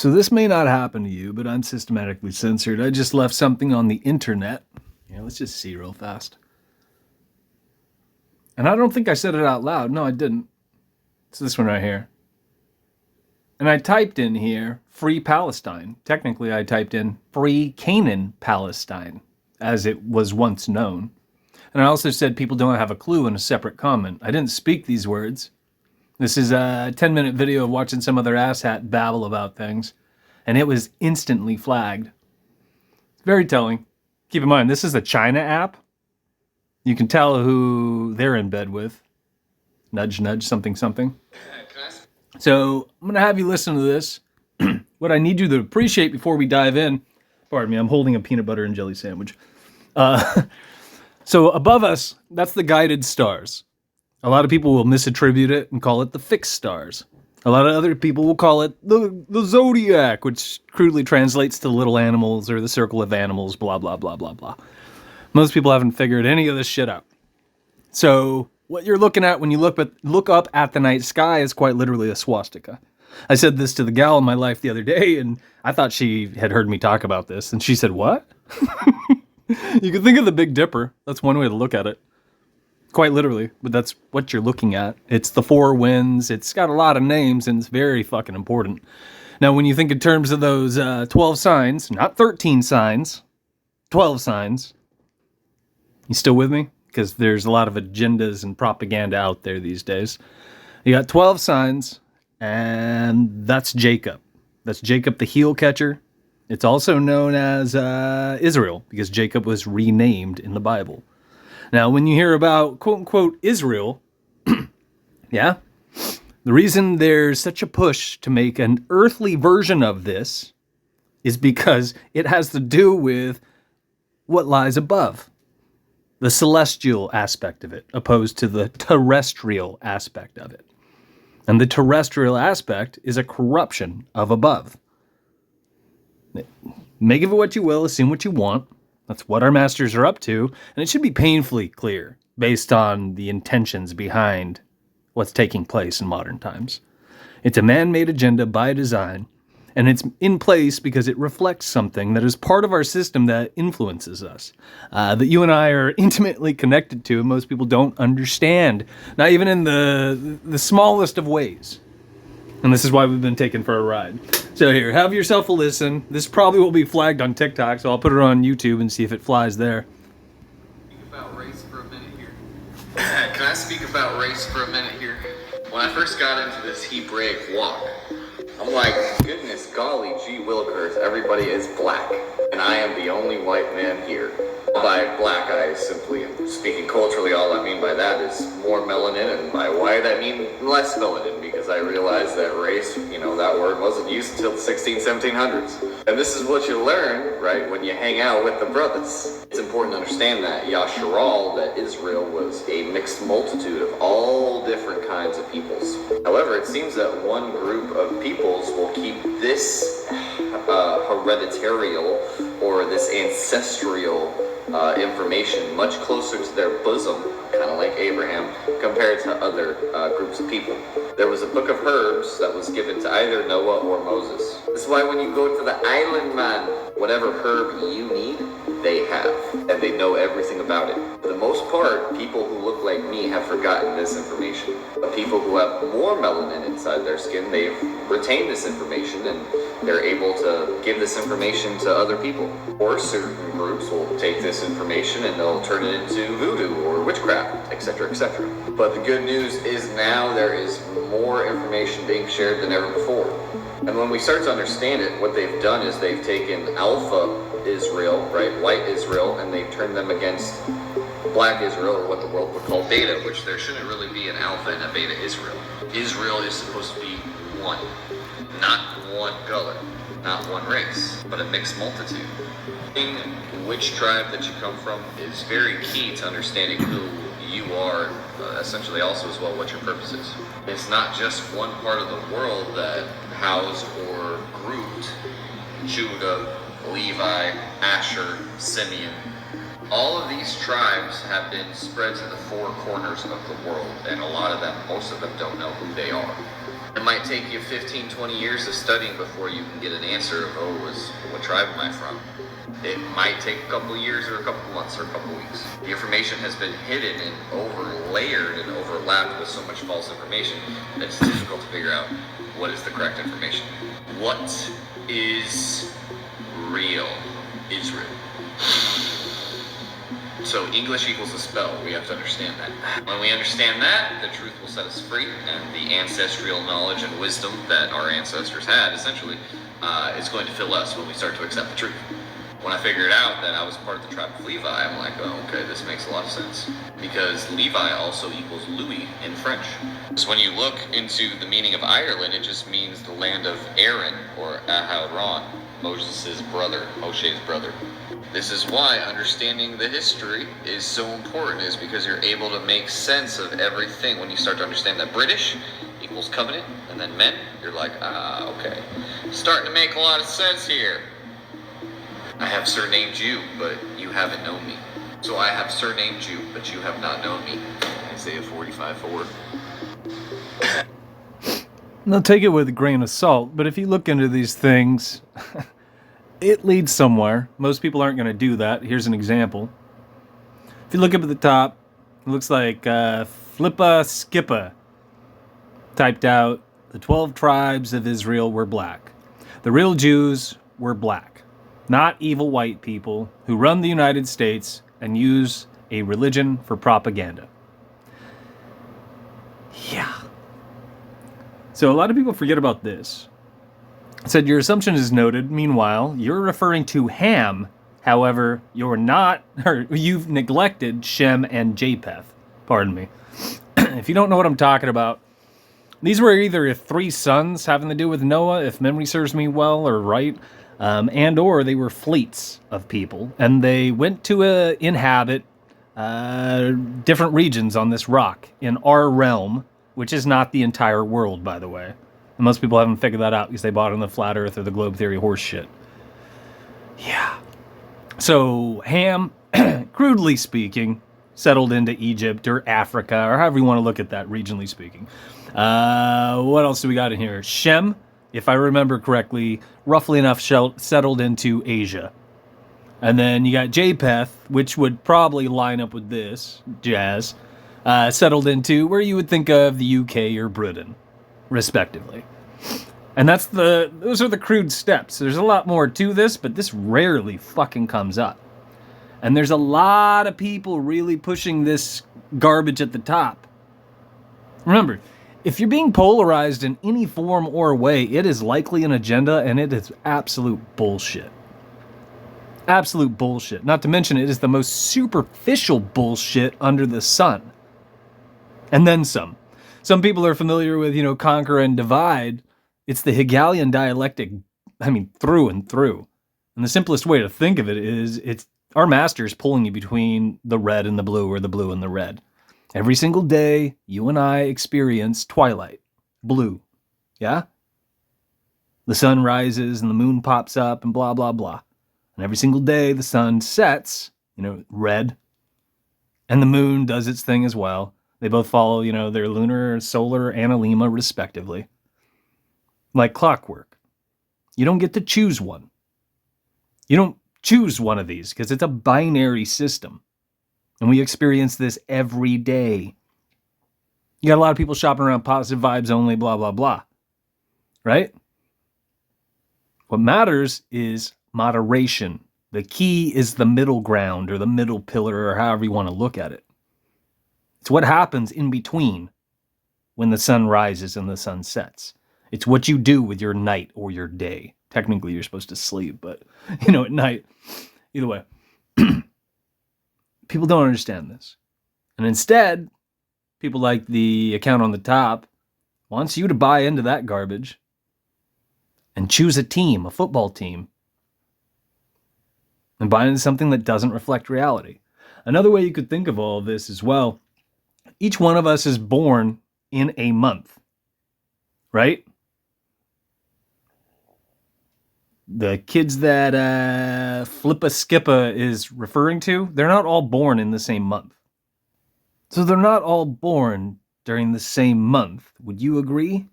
So this may not happen to you, but I'm systematically censored. I just left something on the internet. Yeah, let's just see real fast. And I don't think I said it out loud. No, I didn't. It's this one right here. And I typed in here, Free Palestine. Technically, I typed in Free Canaan Palestine, as it was once known. And I also said people don't have a clue in a separate comment. I didn't speak these words. This is a 10-minute video of watching some other asshat babble about things. And it was instantly flagged. It's very telling. Keep in mind, this is a China app. You can tell who they're in bed with. Nudge, nudge, something, something. So I'm going to have you listen to this. What I need you to appreciate before we dive in, pardon me, I'm holding a peanut butter and jelly sandwich. So above us, that's the guided stars. A lot of people will misattribute it and call it the fixed stars. A lot of other people will call it the zodiac, which crudely translates to little animals or the circle of animals, blah, blah, blah, blah, blah. Most people haven't figured any of this shit out. So what you're looking at when you look up at the night sky is quite literally a swastika. I said this to the gal in my life the other day, and I thought she had heard me talk about this, and she said, "What?" You can think of the Big Dipper. That's one way to look at it. Quite literally, but that's what you're looking at. It's the four winds. It's got a lot of names, and it's very fucking important. Now, when you think in terms of those 12 signs, not 13 signs, 12 signs, you still with me? Because there's a lot of agendas and propaganda out there these days. You got 12 signs, and that's Jacob. That's Jacob the heel catcher. It's also known as Israel, because Jacob was renamed in the Bible. Now, when you hear about quote-unquote Israel, yeah, the reason there's such a push to make an earthly version of this is because it has to do with what lies above. The celestial aspect of it, opposed to the terrestrial aspect of it. And the terrestrial aspect is a corruption of above. Make of it what you will, assume what you want. That's what our masters are up to, and it should be painfully clear based on the intentions behind what's taking place in modern times. It's a man-made agenda by design, and it's in place because it reflects something that is part of our system that influences us, that you and I are intimately connected to, and most people don't understand, not even in the smallest of ways. And this is why we've been taken for a ride. So here, have yourself a listen. This probably will be flagged on TikTok, so I'll put it on YouTube and see if it flies there. Speak about race for a minute here. Can I speak about race for a minute here? When I first got into this Hebraic walk, I'm like, goodness golly gee willikers, everybody is black. And I am the only white man here. By black, I simply am speaking culturally. All I mean by that is more melanin, and by white, I mean less melanin, because I realized that race, that word wasn't used until the 1700s. And this is what you learn, right, when you hang out with the brothers. It's important to understand that Yasharal, that Israel was a mixed multitude of all different kinds of peoples. However, it seems that one group of peoples will keep this hereditarial or this ancestral information much closer to their bosom, kind of like Abraham, compared to other groups of people. There was a book of herbs that was given to either Noah or Moses. This is why when you go to the island, man, whatever herb you need, they have, and they know everything about it. For the most part, people who look like me have forgotten this information. But people who have more melanin inside their skin, they've retained this information, and they're able to give this information to other people. Or certain groups will take this information and they'll turn it into voodoo or witchcraft, etc., etc. But the good news is now there is more information being shared than ever before. And when we start to understand it, what they've done is they've taken Alpha Israel, right, white Israel, and they've turned them against Black Israel, or what the world would call Beta, which there shouldn't really be an Alpha and a Beta Israel. Israel is supposed to be one, not one color, not one race, but a mixed multitude. Which tribe that you come from is very key to understanding who you are, essentially also as well what your purpose is. It's not just one part of the world that housed or grouped Judah, Levi, Asher, Simeon. All of these tribes have been spread to the four corners of the world, and a lot of them, most of them don't know who they are. It might take you 15, 20 years of studying before you can get an answer of, what tribe am I from? It might take a couple of years or a couple of months or a couple of weeks. The information has been hidden and overlayered and overlapped with so much false information that it's difficult to figure out what is the correct information. What is real Israel? So English equals a spell. We have to understand that. When we understand that, the truth will set us free, and the ancestral knowledge and wisdom that our ancestors had, essentially, is going to fill us when we start to accept the truth. When I figured out that I was part of the tribe of Levi, I'm like, oh, okay, this makes a lot of sense. Because Levi also equals Louis in French. So when you look into the meaning of Ireland, it just means the land of Aaron, or Aharon, Moses' brother, Moshe's brother. This is why understanding the history is so important, is because you're able to make sense of everything. When you start to understand that British equals covenant, and then men, you're like, okay. Starting to make a lot of sense here. I have surnamed you, but you haven't known me. So I have surnamed you, but you have not known me. Isaiah 45:4. Now take it with a grain of salt, but if you look into these things, it leads somewhere. Most people aren't going to do that. Here's an example. If you look up at the top, it looks like Flippa Skippa typed out, the 12 tribes of Israel were black. The real Jews were black. Not evil white people who run the United States and use a religion for propaganda. Yeah. So a lot of people forget about this. It said, your assumption is noted. Meanwhile, you're referring to Ham. However, you're not, or you've neglected Shem and Japheth. Pardon me. If you don't know what I'm talking about, these were either 3 sons having to do with Noah, if memory serves me well or right, and or they were fleets of people, and they went to inhabit different regions on this rock in our realm, which is not the entire world, by the way. And most people haven't figured that out because they bought on the flat earth or the globe theory horse shit. Yeah. So Ham, crudely speaking, settled into Egypt or Africa, or however you want to look at that, regionally speaking. What else do we got in here? Shem, if I remember correctly, roughly enough settled into Asia. And then you got Japheth, which would probably line up with this jazz, settled into where you would think of the UK or Britain, respectively. And those are the crude steps. There's a lot more to this, but this rarely fucking comes up. And there's a lot of people really pushing this garbage at the top. Remember, if you're being polarized in any form or way, it is likely an agenda, and it is absolute bullshit. Absolute bullshit. Not to mention, it is the most superficial bullshit under the sun. And then some. Some people are familiar with, conquer and divide. It's the Hegelian dialectic, through and through. And the simplest way to think of it is, it's our master's pulling you between the red and the blue, or the blue and the red. Every single day, you and I experience twilight, blue, yeah? The sun rises and the moon pops up and blah, blah, blah. And every single day, the sun sets, red, and the moon does its thing as well. They both follow, their lunar, solar analemma, respectively. Like clockwork. You don't get to choose one. You don't choose one of these because it's a binary system. And we experience this every day. You got a lot of people shopping around positive vibes only, blah, blah, blah. Right? What matters is moderation. The key is the middle ground, or the middle pillar, or however you want to look at it. It's what happens in between when the sun rises and the sun sets. It's what you do with your night or your day. Technically, you're supposed to sleep, but, at night. Either way. People don't understand this. And instead, people like the account on the top wants you to buy into that garbage and choose a team, a football team, and buy into something that doesn't reflect reality. Another way you could think of all of this as well, each one of us is born in a month, right? The kids that Flippa Skippa is referring to, they're not all born in the same month. So they're not all born during the same month. Would you agree?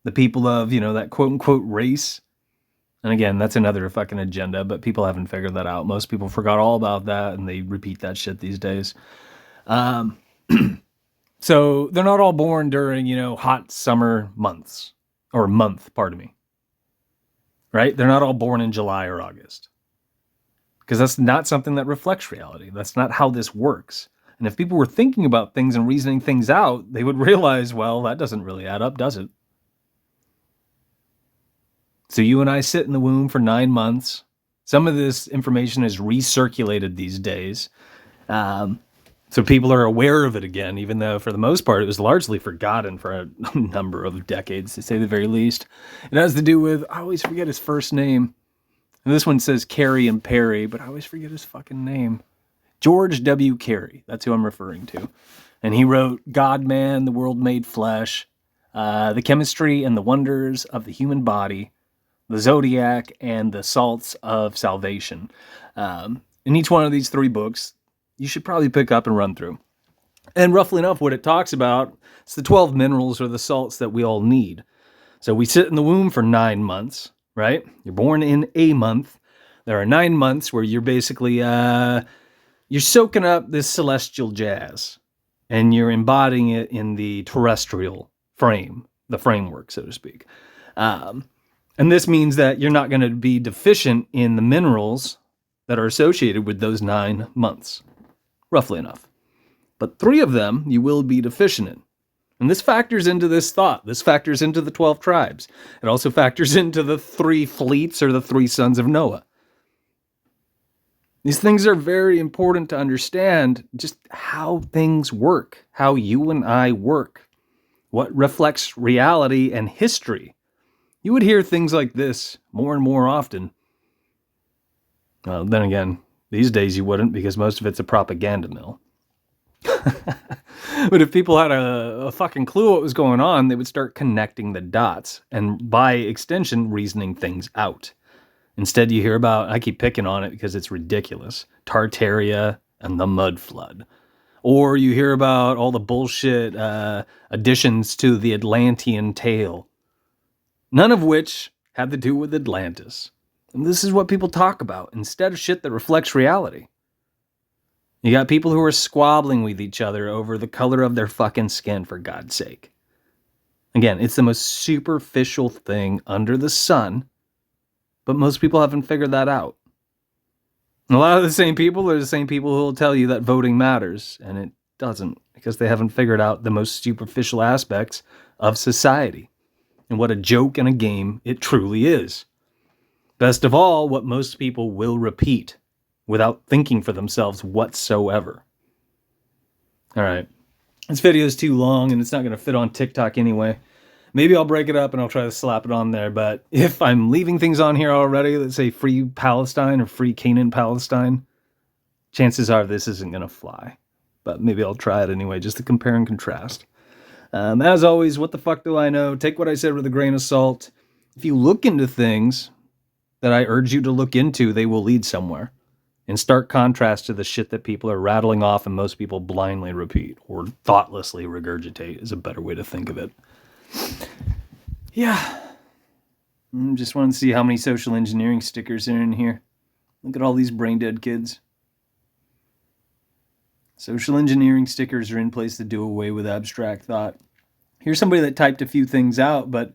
the people of, that quote unquote race. And again, that's another fucking agenda, but people haven't figured that out. Most people forgot all about that and they repeat that shit these days. So they're not all born during, hot summer months or month, pardon me. Right? They're not all born in July or August. Because that's not something that reflects reality. That's not how this works. And if people were thinking about things and reasoning things out, they would realize, well, that doesn't really add up, does it? So you and I sit in the womb for 9 months. Some of this information is recirculated these days. So people are aware of it again, even though for the most part it was largely forgotten for a number of decades, to say the very least. It has to do with, I always forget his first name. And this one says Carey and Perry, but I always forget his fucking name. George W. Carey, that's who I'm referring to. And he wrote God, Man, the World Made Flesh, The Chemistry and the Wonders of the Human Body, The Zodiac, and The Salts of Salvation. In each one of these 3 books, you should probably pick up and run through. And roughly enough, what it talks about is the 12 minerals or the salts that we all need. So we sit in the womb for 9 months, right? You're born in a month. There are 9 months where you're basically, you're soaking up this celestial jazz and you're embodying it in the terrestrial frame, the framework, so to speak. And this means that you're not going to be deficient in the minerals that are associated with those 9 months. Roughly enough. But 3 of them you will be deficient in. And this factors into this thought. This factors into the 12 tribes. It also factors into the 3 fleets or the 3 sons of Noah. These things are very important to understand just how things work, how you and I work, what reflects reality and history. You would hear things like this more and more often. Well, then again, these days you wouldn't, because most of it's a propaganda mill. But if people had a fucking clue what was going on, they would start connecting the dots and, by extension, reasoning things out. Instead, you hear about, I keep picking on it because it's ridiculous, Tartaria and the mud flood. Or you hear about all the bullshit additions to the Atlantean tale, none of which had to do with Atlantis. And this is what people talk about instead of shit that reflects reality. You got people who are squabbling with each other over the color of their fucking skin, for God's sake. Again, it's the most superficial thing under the sun, but most people haven't figured that out. And a lot of the same people are the same people who will tell you that voting matters, and it doesn't, because they haven't figured out the most superficial aspects of society and what a joke and a game it truly is. Best of all, what most people will repeat without thinking for themselves whatsoever. All right. This video is too long and it's not going to fit on TikTok anyway. Maybe I'll break it up and I'll try to slap it on there. But if I'm leaving things on here already, let's say Free Palestine or Free Canaan Palestine, chances are this isn't going to fly. But maybe I'll try it anyway, just to compare and contrast. As always, what the fuck do I know? Take what I said with a grain of salt. If you look into things that I urge you to look into, they will lead somewhere. In stark contrast to the shit that people are rattling off and most people blindly repeat or thoughtlessly regurgitate is a better way to think of it. Yeah. Just want to see how many social engineering stickers are in here. Look at all these brain dead kids. Social engineering stickers are in place to do away with abstract thought. Here's somebody that typed a few things out, but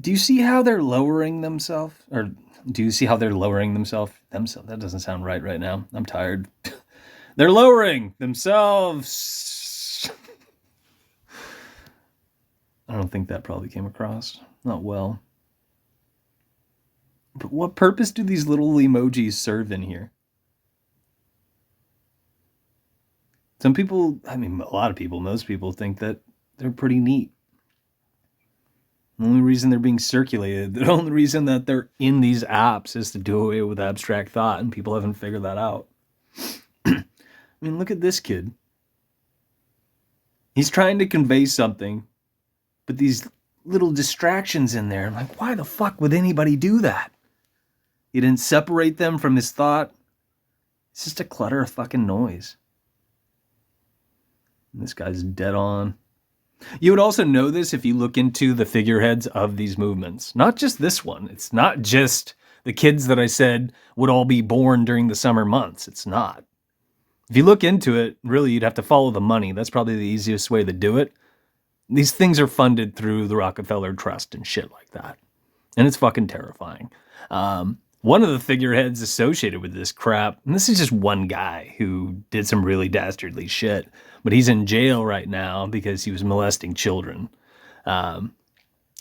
do you see how they're lowering themselves? Or do you see how they're lowering themselves? That doesn't sound right now. I'm tired. They're lowering themselves. I don't think that probably came across. Not well. But what purpose do these little emojis serve in here? Some people, I mean, a lot of people, most people think that they're pretty neat. The only reason they're being circulated, the only reason that they're in these apps is to do away with abstract thought, and people haven't figured that out. I mean, look at this kid. He's trying to convey something, but these little distractions in there, I'm like, why the fuck would anybody do that? He didn't separate them from his thought. It's just a clutter of fucking noise. And this guy's dead on. You would also know this if you look into the figureheads of these movements. Not just this one. It's not just the kids that I said would all be born during the summer months. It's not. If you look into it, really, you'd have to follow the money. That's probably the easiest way to do it. These things are funded through the Rockefeller Trust and shit like that. And it's fucking terrifying. One of the figureheads associated with this crap, and this is just one guy who did some really dastardly shit, but he's in jail right now because he was molesting children. I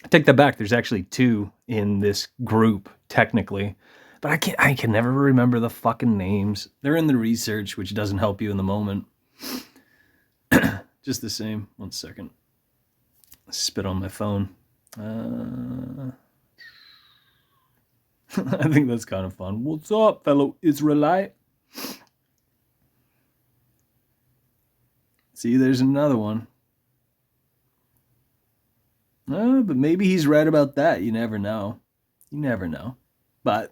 take that back. There's actually two in this group, technically. But I can never remember the fucking names. They're in the research, which doesn't help you in the moment. Just the same. 1 second. Spit on my phone. I think that's kind of fun. What's up, fellow Israelite? See, there's another one. But maybe he's right about that. You never know. You never know. But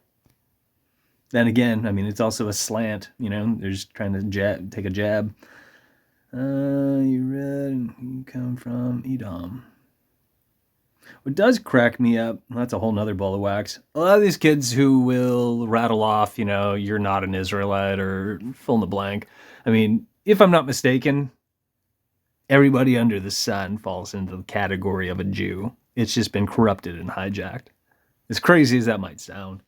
then again, I mean, it's also a slant. They're just trying to take a jab. You read, you come from Edom. What does crack me up, that's a whole nother ball of wax. A lot of these kids who will rattle off, you're not an Israelite or fill in the blank. I mean, if I'm not mistaken, everybody under the sun falls into the category of a Jew. It's just been corrupted and hijacked. As crazy as that might sound.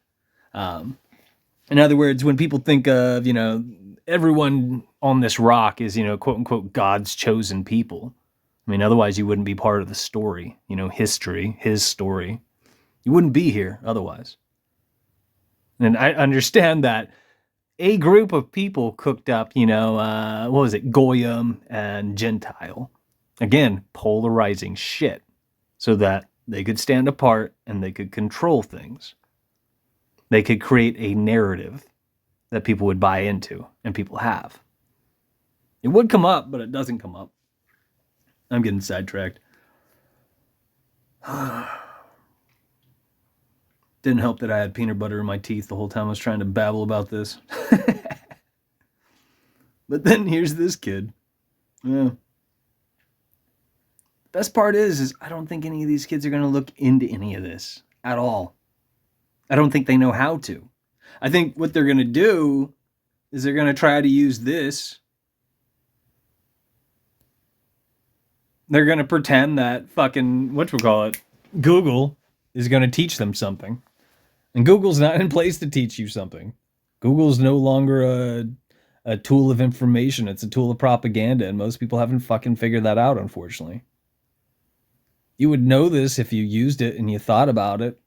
In other words, when people think of, everyone on this rock is, quote unquote, God's chosen people. I mean, otherwise you wouldn't be part of the story, history, his story. You wouldn't be here otherwise. And I understand that a group of people cooked up, what was it, Goyim and Gentile. Again, polarizing shit so that they could stand apart and they could control things. They could create a narrative that people would buy into, and people have. It would come up, but it doesn't come up. I'm getting sidetracked. Didn't help that I had peanut butter in my teeth the whole time I was trying to babble about this. But then here's this kid. Yeah. Best part is I don't think any of these kids are going to look into any of this at all. I don't think they know how to. I think what they're going to do is they're going to try to use this. They're going to pretend that fucking, Google is going to teach them something. And Google's not in place to teach you something. Google's no longer a tool of information. It's a tool of propaganda, and most people haven't fucking figured that out, unfortunately. You would know this if you used it and you thought about it.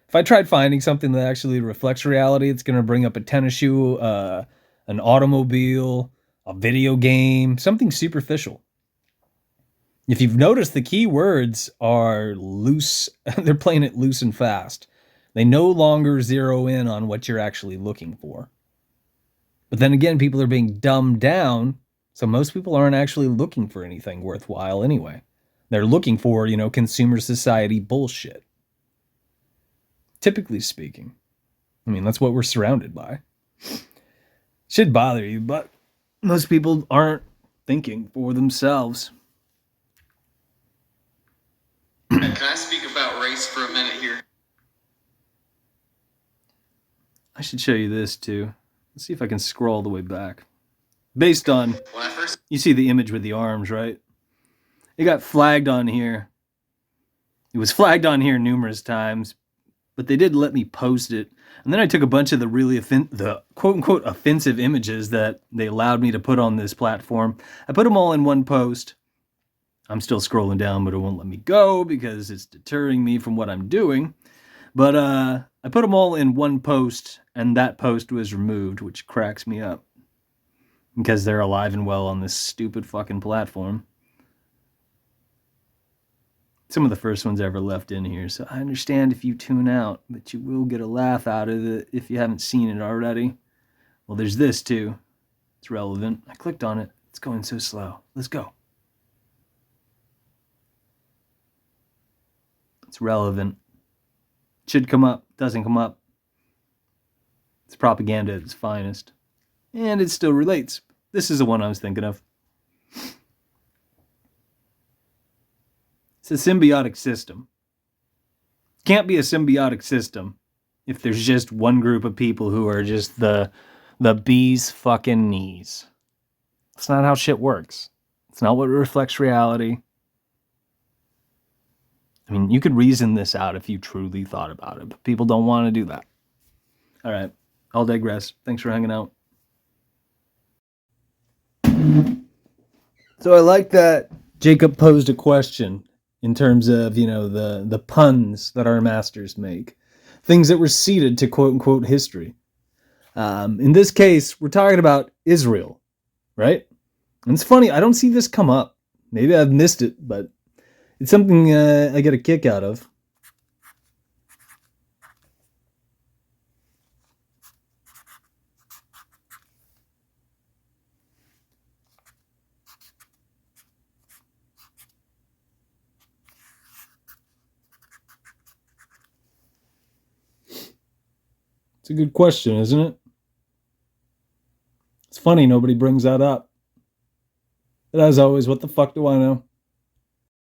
If I tried finding something that actually reflects reality, it's going to bring up a tennis shoe, an automobile, a video game, something superficial. If you've noticed, the keywords are loose. They're playing it loose and fast. They no longer zero in on what you're actually looking for. But then again, people are being dumbed down, so most people aren't actually looking for anything worthwhile anyway. They're looking for, consumer society bullshit. Typically speaking. I mean, that's what we're surrounded by. Should bother you, but most people aren't thinking for themselves. Can I speak about race for a minute here? I should show you this too. Let's see if I can scroll all the way back. Based on, you see the image with the arms, right? It got flagged on here. It was flagged on here numerous times, but they did let me post it. And then I took a bunch of the really the quote-unquote offensive images that they allowed me to put on this platform. I put them all in one post. I'm still scrolling down, but it won't let me go because it's deterring me from what I'm doing. But I put them all in one post, and that post was removed, which cracks me up. Because they're alive and well on this stupid fucking platform. Some of the first ones ever left in here, so I understand if you tune out, but you will get a laugh out of it if you haven't seen it already. Well, there's this too. It's relevant. I clicked on it. It's going so slow. Let's go. It's relevant. Should come up. Doesn't come up. It's propaganda at its finest. And it still relates. This is the one I was thinking of. It's a symbiotic system. Can't be a symbiotic system if there's just one group of people who are just the bee's fucking knees. That's not how shit works. It's not what reflects reality. I mean, you could reason this out if you truly thought about it, but people don't want to do that. All right, I'll digress. Thanks for hanging out. So I like that Jacob posed a question in terms of, the puns that our masters make. Things that were ceded to quote-unquote history. In this case, we're talking about Israel, right? And it's funny, I don't see this come up. Maybe I've missed it, but it's something I get a kick out of. It's a good question, isn't it? It's funny nobody brings that up. But as always, what the fuck do I know?